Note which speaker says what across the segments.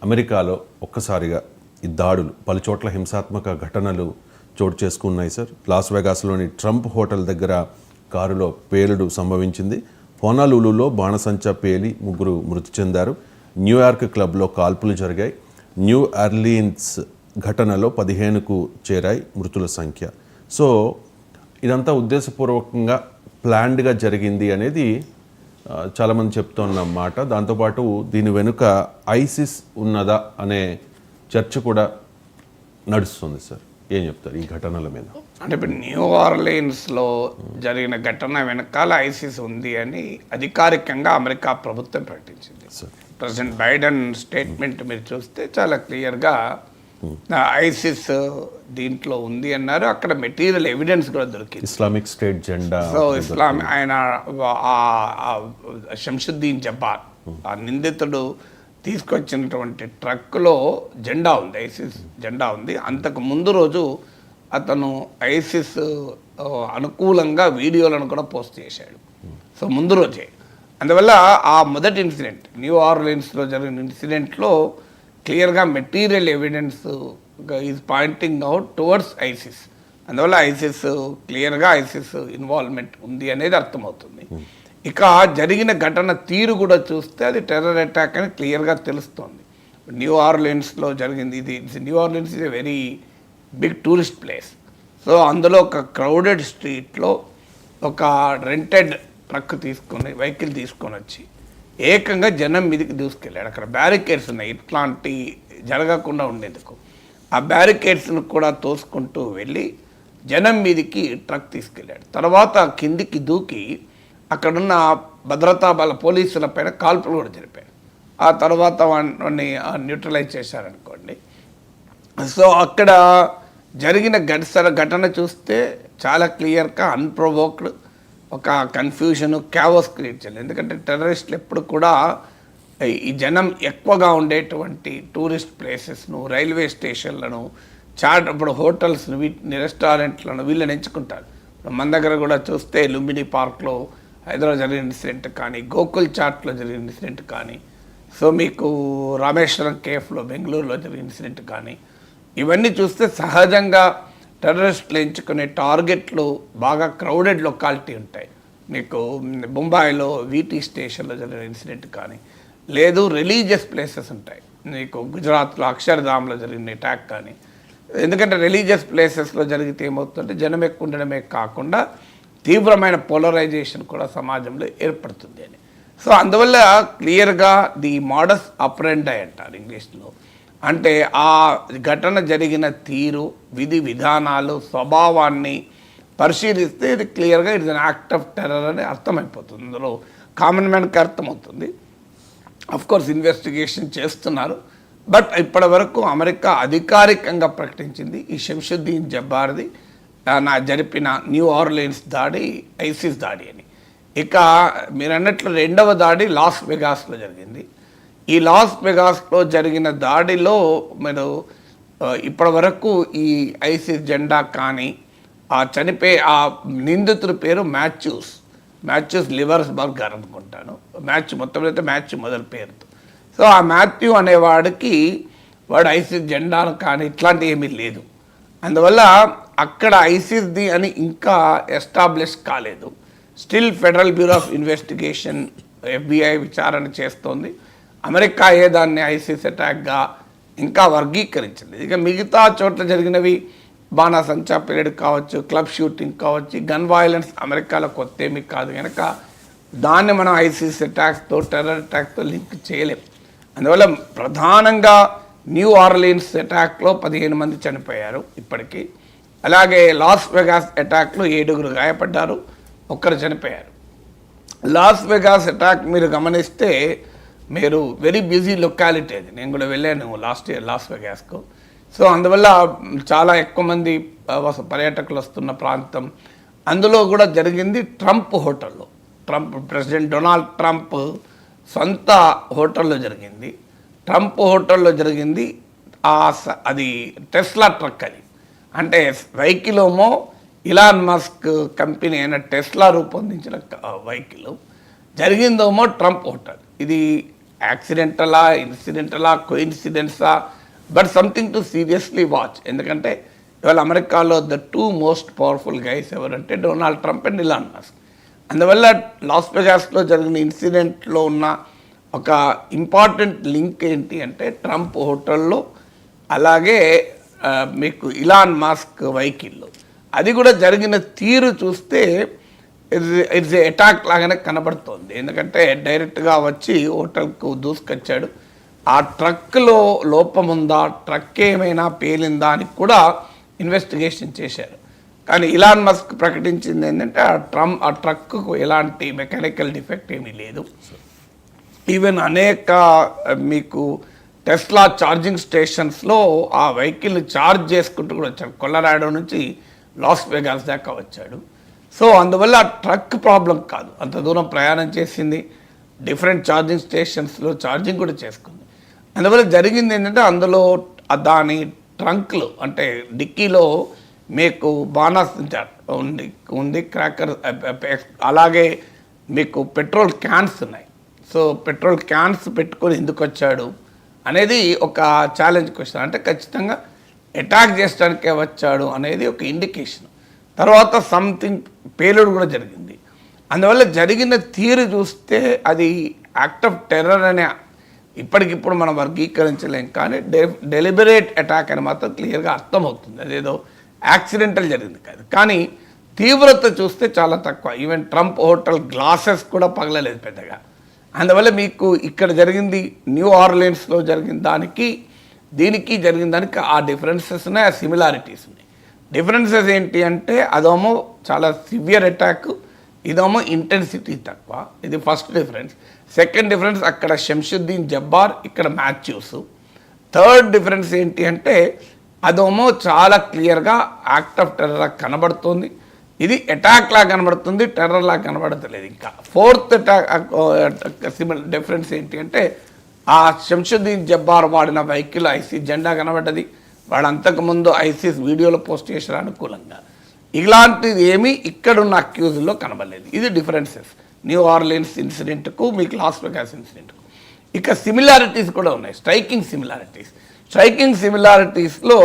Speaker 1: అమెరికాలో ఒక్కసారిగా ఈ దాడులు పలుచోట్ల హింసాత్మక ఘటనలు చోటు చేసుకున్నాయి సార్. లాస్ వెగాస్లోని ట్రంప్ హోటల్ దగ్గర కారులో పేలుడు సంభవించింది. హోనాలులులో బాణసంచా పేలి 3 మృతి చెందారు. న్యూయార్క్ క్లబ్లో కాల్పులు జరిగాయి. న్యూ ఆర్లీన్స్ ఘటనలో 15కు చేరాయి మృతుల సంఖ్య. సో ఇదంతా ఉద్దేశపూర్వకంగా ప్లాన్డ్గా జరిగింది అనేది చాలామంది చెప్తున్న మాట. దాంతోపాటు దీని వెనుక ఐసిస్ ఉన్నదా అనే చర్చ కూడా నడుస్తుంది సార్. ఏం చెప్తారు ఈ ఘటనల మీద?
Speaker 2: అంటే ఇప్పుడు న్యూ ఆర్లీన్స్లో జరిగిన ఘటన వెనకాల ఐసిస్ ఉంది అని అధికారికంగా అమెరికా ప్రభుత్వం ప్రకటించింది. ప్రెసిడెంట్ బైడెన్ స్టేట్మెంట్ మీరు చూస్తే చాలా క్లియర్గా ఐసిస్ దీంట్లో ఉంది అన్నారు. అక్కడ మెటీరియల్ ఎవిడెన్స్ కూడా దొరికింది.
Speaker 1: ఇస్లామిక్ స్టేట్ జెండా.
Speaker 2: సో ఆయన షంషుద్దీన్ జబ్బార్ ఆ నిందితుడు తీసుకొచ్చినటువంటి ట్రక్లో జెండా ఉంది, ఐసిస్ జెండా ఉంది. అంతకు ముందు రోజు అతను ఐసిస్ అనుకూలంగా వీడియోలను కూడా పోస్ట్ చేశాడు. సో ముందు రోజే. అందువల్ల ఆ మొదటి ఇన్సిడెంట్ న్యూ ఆర్లీన్స్లో జరిగిన ఇన్సిడెంట్లో క్లియర్గా material evidence is pointing out towards ISIS. అందువల్ల ఐసిస్ క్లియర్గా ఐసిస్ ఇన్వాల్వ్మెంట్ ఉంది అనేది అర్థమవుతుంది. ఇక జరిగిన ఘటన తీరు కూడా చూస్తే అది టెర్రర్ అటాక్ అని క్లియర్గా తెలుస్తోంది. న్యూ ఆర్లీన్స్లో జరిగింది. New Orleans is a very big tourist place. So అందులో ఒక క్రౌడెడ్ స్ట్రీట్లో ఒక రెంటెడ్ ట్రక్ వెహికల్ తీసుకొని వచ్చి ఏకంగా జనం మీదకి దూసుకెళ్ళాడు. అక్కడ బ్యారికేడ్స్ ఉన్నాయి ఇట్లాంటి జరగకుండా ఉండేందుకు. ఆ బ్యారికేడ్స్ను కూడా తోసుకుంటూ వెళ్ళి జనం మీదకి ట్రక్ తీసుకెళ్ళాడు. తర్వాత కిందికి దూకి అక్కడున్న భద్రతా బల పోలీసుల పైన కాల్పులు కూడా జరిపాడు. ఆ తర్వాత వాడిని న్యూట్రలైజ్ చేశారనుకోండి. సో అక్కడ జరిగిన ఘటన చూస్తే చాలా క్లియర్గా అన్ప్రొవోక్డ్ ఒక కన్ఫ్యూజను క్యావోస్ క్రియేట్ చేయాలి. ఎందుకంటే టెర్రరిస్టులు ఎప్పుడు కూడా ఈ జనం ఎక్కువగా ఉండేటువంటి టూరిస్ట్ ప్లేసెస్ను, రైల్వే స్టేషన్లను, ఇప్పుడు హోటల్స్ను, వీటిని రెస్టారెంట్లను వీళ్ళని ఎంచుకుంటారు. మన దగ్గర కూడా చూస్తే లుంబిని పార్క్లో హైదరాబాద్ జరిగిన ఇన్సిడెంట్ కానీ, గోకుల్ చాట్లో జరిగిన ఇన్సిడెంట్ కానీ, సో మీకు రామేశ్వరం కేఫ్లో బెంగళూరులో జరిగిన ఇన్సిడెంట్ కానీ, ఇవన్నీ చూస్తే సహజంగా టెర్రరిస్టులు ఎంచుకునే టార్గెట్లు బాగా క్రౌడెడ్ లొకాలిటీ ఉంటాయి. మీకు బొంబాయిలో వీటీ స్టేషన్లో జరిగిన ఇన్సిడెంట్ కానీ, లేదు రిలీజియస్ ప్లేసెస్ ఉంటాయి. మీకు గుజరాత్లో అక్షర్ధామ్లో జరిగిన అటాక్ కానీ. ఎందుకంటే రిలీజియస్ ప్లేసెస్లో జరిగితే ఏమవుతుందంటే జనం ఎక్కువ ఉండడమే కాకుండా తీవ్రమైన పోలరైజేషన్ కూడా సమాజంలో ఏర్పడుతుంది అని. సో అందువల్ల క్లియర్గా ది మోడస్ ఆపరెండి అంటారు ఇంగ్లీష్లో. అంటే ఆ ఘటన జరిగిన తీరు, విధి విధానాలు, స్వభావాన్ని పరిశీలిస్తే ఇది క్లియర్గా it's an act of terror అని అర్థమైపోతుంది. అందులో కామన్ మ్యాన్కి అర్థమవుతుంది. కోర్స్ ఇన్వెస్టిగేషన్ చేస్తున్నారు. బట్ ఇప్పటి వరకు అమెరికా అధికారికంగా ప్రకటించింది ఈ షంషుద్దీన్ జబ్బార్ది జరిపిన న్యూ ఆర్లీన్స్ దాడి ఐసిస్ దాడి అని. ఇక మీరు అన్నట్లు రెండవ దాడి లాస్ వెగాస్లో జరిగింది. ఈ లాస్ వెగాస్లో జరిగిన దాడిలో మీరు ఇప్పటి వరకు ఈ ఐసిస్ జెండా కానీ ఆ ఆ నిందితుడి పేరు మాథ్యూస్ లివర్స్బర్గర్ అనుకుంటాను. మొత్తం అయితే మ్యాథ్యూ మొదటి పేరుతో. సో ఆ మాథ్యూ అనేవాడికి వాడు ఐసిస్ జెండాను కానీ ఇట్లాంటి ఏమీ లేదు. అందువల్ల అక్కడ ఐసిస్ది అని ఇంకా ఎస్టాబ్లిష్ కాలేదు. Still federal bureau of investigation FBI విచారణ చేస్తోంది. అమెరికా దాన్ని ఐసిస్ అటాక్గా ఇంకా వర్గీకరించింది. ఇక మిగతా చోట్ల జరిగినవి బాణాసంచా పీరియడ్ కావచ్చు, క్లబ్ షూటింగ్ కావచ్చు, గన్ వైలెన్స్ అమెరికాలో కొత్త ఏమీ కాదు కనుక దాన్ని మనం ఐసిస్ అటాక్తో, టెర్రర్ అటాక్తో లింక్ చేయలేం. అందువల్ల ప్రధానంగా న్యూ ఆర్లీన్స్ అటాక్లో 15 మంది చనిపోయారు ఇప్పటికీ. అలాగే లాస్ వెగాస్ అటాక్లో 7 గాయపడ్డారు, 1 చనిపోయారు. లాస్ వెగాస్ అటాక్ మీరు గమనిస్తే మీరు వెరీ బిజీ లొకాలిటీ అది. నేను కూడా వెళ్ళాను లాస్ట్ ఇయర్ లాస్ వెగాస్కు. సో అందువల్ల చాలా ఎక్కువ మంది పర్యాటకులు వస్తున్న ప్రాంతం. అందులో కూడా జరిగింది ట్రంప్ హోటల్లో. ప్రెసిడెంట్ డొనాల్డ్ ట్రంప్ సొంత హోటల్లో జరిగింది. ట్రంప్ హోటల్లో జరిగింది అది టెస్లా ట్రక్ అది. అంటే వెహికల్ ఏమో ఇలాన్ మస్క్ కంపెనీ అయిన టెస్లా రూపొందించిన వెహికల్, జరిగిందేమో ట్రంప్ హోటల్. ఇది యాక్సిడెంటలా, ఇన్సిడెంటలా, కోఇన్సిడెన్సా, but something to seriously watch. ఎందుకంటే ఇవాళ అమెరికాలో ద 2 మోస్ట్ పవర్ఫుల్ గైస్ ఎవరంటే Donald Trump and Elon Musk. అందువల్ల లాస్ వెగాస్లో జరిగిన ఇన్సిడెంట్లో ఉన్న ఒక ఇంపార్టెంట్ లింక్ ఏంటి అంటే ట్రంప్ హోటల్లో, అలాగే మీకు ఇలాన్ మస్క్ వెహికల్లో. అది కూడా జరిగిన తీరు చూస్తే ఇట్స్ అటాక్ లాగానే కనబడుతోంది. ఎందుకంటే డైరెక్ట్గా వచ్చి హోటల్కు దూసుకొచ్చాడు. ఆ ట్రక్లో లోపం ఉందా, ట్రక్ ఏమైనా పేలిందా అని కూడా ఇన్వెస్టిగేషన్ చేశారు. కానీ ఇలాన్ మస్క్ ప్రకటించింది ఏంటంటే ఆ ట్రక్కు ఎలాంటి మెకానికల్ డిఫెక్ట్ ఏమీ లేదు. ఈవెన్ అనేక మీకు టెస్లా ఛార్జింగ్ స్టేషన్స్లో ఆ వెహికల్ని ఛార్జ్ చేసుకుంటూ కూడా వచ్చాడు. కొలరాడో నుంచి లాస్ వెగాస్ దాకా వచ్చాడు. సో అందువల్ల ఆ ట్రక్ ప్రాబ్లం కాదు, అంత దూరం ప్రయాణం చేసింది, డిఫరెంట్ ఛార్జింగ్ స్టేషన్స్లో ఛార్జింగ్ కూడా చేసుకుంది. అందువల్ల జరిగింది ఏంటంటే అందులో దాని ట్రంక్లో అంటే డిక్కీలో మీకు బాణాసంచా ఉంది క్రాకర్, అలాగే మీకు పెట్రోల్ క్యాన్స్ ఉన్నాయి. సో పెట్రోల్ క్యాన్స్ పెట్టుకొని ఎందుకు వచ్చాడు అనేది ఒక ఛాలెంజ్ క్వశ్చన్. అంటే ఖచ్చితంగా అటాక్ చేయడానికే వచ్చాడు అనేది ఒక ఇండికేషన్. తర్వాత సంథింగ్ పేలుడు కూడా జరిగింది. అందువల్ల జరిగిన తీరు చూస్తే అది యాక్ట్ ఆఫ్ టెర్రర్ అనే ఇప్పటికిప్పుడు మనం వర్గీకరించలేం, కానీ డెలిబరేట్ అటాక్ అని మాత్రం క్లియర్గా అర్థమవుతుంది. అదేదో యాక్సిడెంటల్ జరిగింది కాదు. కానీ తీవ్రత చూస్తే చాలా తక్కువ. ఈవెన్ ట్రంప్ హోటల్ గ్లాసెస్ కూడా పగలలేదు పెద్దగా. అందువల్ల మీకు ఇక్కడ జరిగింది న్యూ ఆర్లియన్స్లో జరిగిన దానికి దీనికి జరిగిన దానికి ఆ డిఫరెన్సెస్ ఉన్నాయి, ఆ సిమిలారిటీస్ ఉన్నాయి. డిఫరెన్సెస్ ఏంటి అంటే అదేమో చాలా సివియర్ అటాక్, ఇదేమో ఇంటెన్సిటీ తక్కువ. ఇది ఫస్ట్ డిఫరెన్స్. సెకండ్ డిఫరెన్స్ అక్కడ శంషుద్దీన్ జబ్బార్, ఇక్కడ మాథ్యూస్. థర్డ్ డిఫరెన్స్ ఏంటి అంటే అదేమో చాలా క్లియర్గా యాక్ట్ ఆఫ్ టెర్రర్ కనబడుతుంది, ఇది అటాక్ లా కనబడుతుంది, టెర్రర్ లా కనబడతలేదు. ఇంకా ఫోర్త్ డిఫరెన్స్ ఏంటి అంటే ఆ శంషుద్దీన్ జబ్బార్ వాడిన వెహికల్ ఐసీస్ జెండా కనబడ్డది. వాడు అంతకుముందు ఐసీస్ వీడియోలో పోస్ట్ చేశారు అనుకూలంగా. ఇలాంటిది ఏమీ ఇక్కడున్న అక్యూజ్లో కనబడలేదు. ఇది డిఫరెన్సెస్ న్యూ ఆర్లియన్స్ ఇన్సిడెంట్కు మీకు లాస్ వెగాస్ ఇన్సిడెంట్కు. ఇక సిమిలారిటీస్ కూడా ఉన్నాయి, స్ట్రైకింగ్ సిమిలారిటీస్లో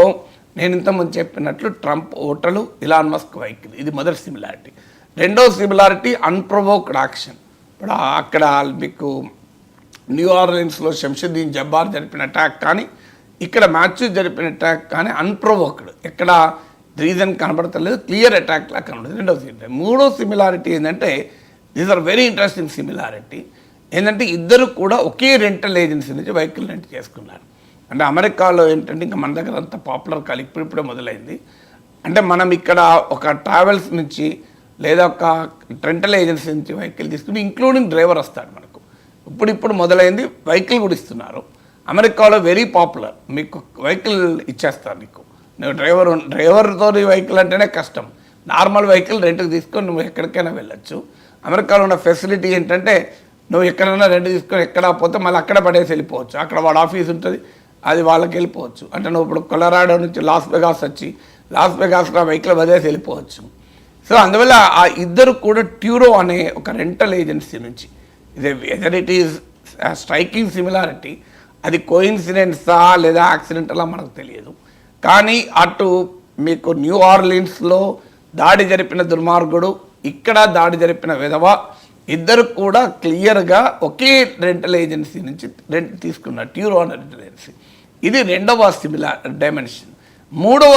Speaker 2: నేను ఇంతకుముందు చెప్పినట్లు Trump hotel, Elon Musk vehicle, ఇది మొదటి సిమిలారిటీ. రెండో సిమిలారిటీ అన్ప్రొవోక్డ్ యాక్షన్. ఇప్పుడు అక్కడ మీకు న్యూ ఆర్లియన్స్లో శంషుద్దీన్ జబ్బార్ జరిపిన అటాక్ కానీ ఇక్కడ మాథ్యూస్ జరిపిన అటాక్ కానీ అన్ప్రొవోక్డ్, ఎక్కడ రీజన్ కనబడతలేదు, క్లియర్ అటాక్ లా కనబడుతుంది. రెండో సిమిలారిటీ. మూడో సిమిలారిటీ ఏంటంటే these are very interesting similarity. ఏంటంటే ఇద్దరు కూడా ఒకే రెంటల్ ఏజెన్సీ నుంచి వెహికల్ రెంట్ చేసుకున్నారు. అంటే అమెరికాలో ఏంటంటే ఇంకా మన దగ్గర అంత పాపులర్ కాదు, ఇప్పుడిప్పుడే మొదలైంది. అంటే మనం ఇక్కడ ఒక ట్రావెల్స్ నుంచి లేదా ఒక రెంటల్ ఏజెన్సీ నుంచి వెహికల్ తీసుకుని ఇంక్లూడింగ్ డ్రైవర్ వస్తాడు మనకు. ఇప్పుడు మొదలైంది, వెహికల్ కూడా ఇస్తున్నారు. అమెరికాలో వెరీ పాపులర్, మీకు వెహికల్ ఇచ్చేస్తారు నీకు. నువ్వు డ్రైవర్తో వెహికల్ అంటేనే కష్టం. నార్మల్ వెహికల్ రెంట్కి తీసుకొని నువ్వు ఎక్కడికైనా వెళ్ళొచ్చు. అమెరికాలో ఉన్న ఫెసిలిటీ ఏంటంటే నువ్వు ఎక్కడైనా రెంట్ తీసుకొని ఎక్కడ పోతే మళ్ళీ అక్కడ పడేసి వెళ్ళిపోవచ్చు. అక్కడ వాడు ఆఫీస్ ఉంటుంది, అది వాళ్ళకి వెళ్ళిపోవచ్చు. అంటే నువ్వు ఇప్పుడు కొలరాడో నుంచి లాస్ వెగాస్ వచ్చి లాస్ వెగాస్లో వెహికల్ వదిలేసి వెళ్ళిపోవచ్చు. సో అందువల్ల ఆ ఇద్దరు కూడా ట్యూరో అనే ఒక రెంటల్ ఏజెన్సీ నుంచి, ఇది whether it is striking similarity, అది కోఇన్సిడెన్సా లేదా యాక్సిడెంటలా మనకు తెలియదు. కానీ అటు మీకు న్యూ ఆర్లియన్స్లో దాడి జరిపిన దుర్మార్గుడు, ఇక్కడ దాడి జరిపిన విధవ, ఇద్దరు కూడా క్లియర్గా ఒకే రెంటల్ ఏజెన్సీ నుంచి రెంట్ తీసుకున్నారు, ట్యూరో అనే రెంటల్ ఏజెన్సీ. ఇది రెండవ డైమెన్షన్. మూడవ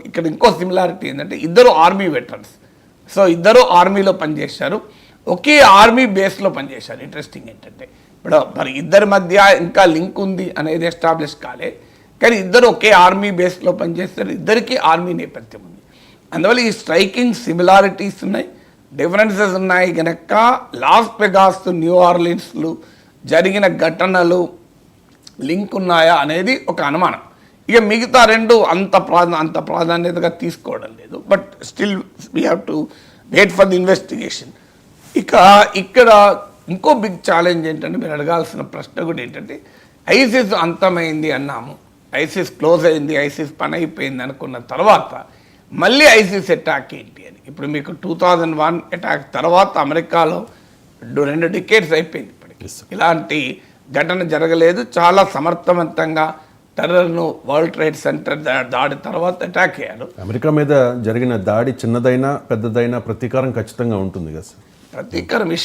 Speaker 2: ఇక్కడ ఇంకో సిమిలారిటీ ఏంటంటే ఇద్దరు ఆర్మీ వెటరన్స్. సో ఇద్దరు ఆర్మీలో పనిచేశారు, ఒకే ఆర్మీ బేస్లో పనిచేశారు. ఇంట్రెస్టింగ్ ఏంటంటే ఇప్పుడు మరి ఇద్దరి మధ్య ఇంకా లింక్ ఉంది అనేది ఎస్టాబ్లిష్ కాలే, కానీ ఇద్దరు ఒకే ఆర్మీ బేస్లో పనిచేస్తారు, ఇద్దరికి ఆర్మీ నేపథ్యం ఉంది. అందువల్ల ఈ స్ట్రైకింగ్ సిమిలారిటీస్ ఉన్నాయి, డిఫరెన్సెస్ ఉన్నాయి. కనుక లాస్ వెగాస్ న్యూ ఆర్లియన్స్లు జరిగిన ఘటనలు లింక్ ఉన్నాయా అనేది ఒక అనుమానం. ఇక మిగతా రెండు అంత ప్రాధాన్యతగా తీసుకోవడం లేదు. But still we have to wait for the investigation. ఇక ఇక్కడ ఇంకో బిగ్ ఛాలెంజ్ ఏంటంటే మీరు అడగాల్సిన ప్రశ్న కూడా ఏంటంటే ఐసిస్ అంతమైంది అన్నాము, ఐసిస్ క్లోజ్ అయింది, ఐసిస్ పని అయిపోయింది అనుకున్న తర్వాత మళ్ళీ ఐసిస్ అటాక్ ఏంటి అని. ఇప్పుడు మీకు 2001 అటాక్ తర్వాత అమెరికాలో 2 డికేట్స్ అయిపోయింది. ఇప్పుడు ఇలాంటి ఘటన జరగలేదు. చాలా సమర్థవంతంగా టెర్రర్ను వరల్డ్ ట్రేడ్ సెంటర్ దాడి తర్వాత అటాక్ అయ్యారు.
Speaker 1: అమెరికా మీద జరిగిన దాడి చిన్నదైనా పెద్దదైనా ప్రతీకారం ఖచ్చితంగా ఉంటుంది కదా సార్.
Speaker 2: ప్రతీకారం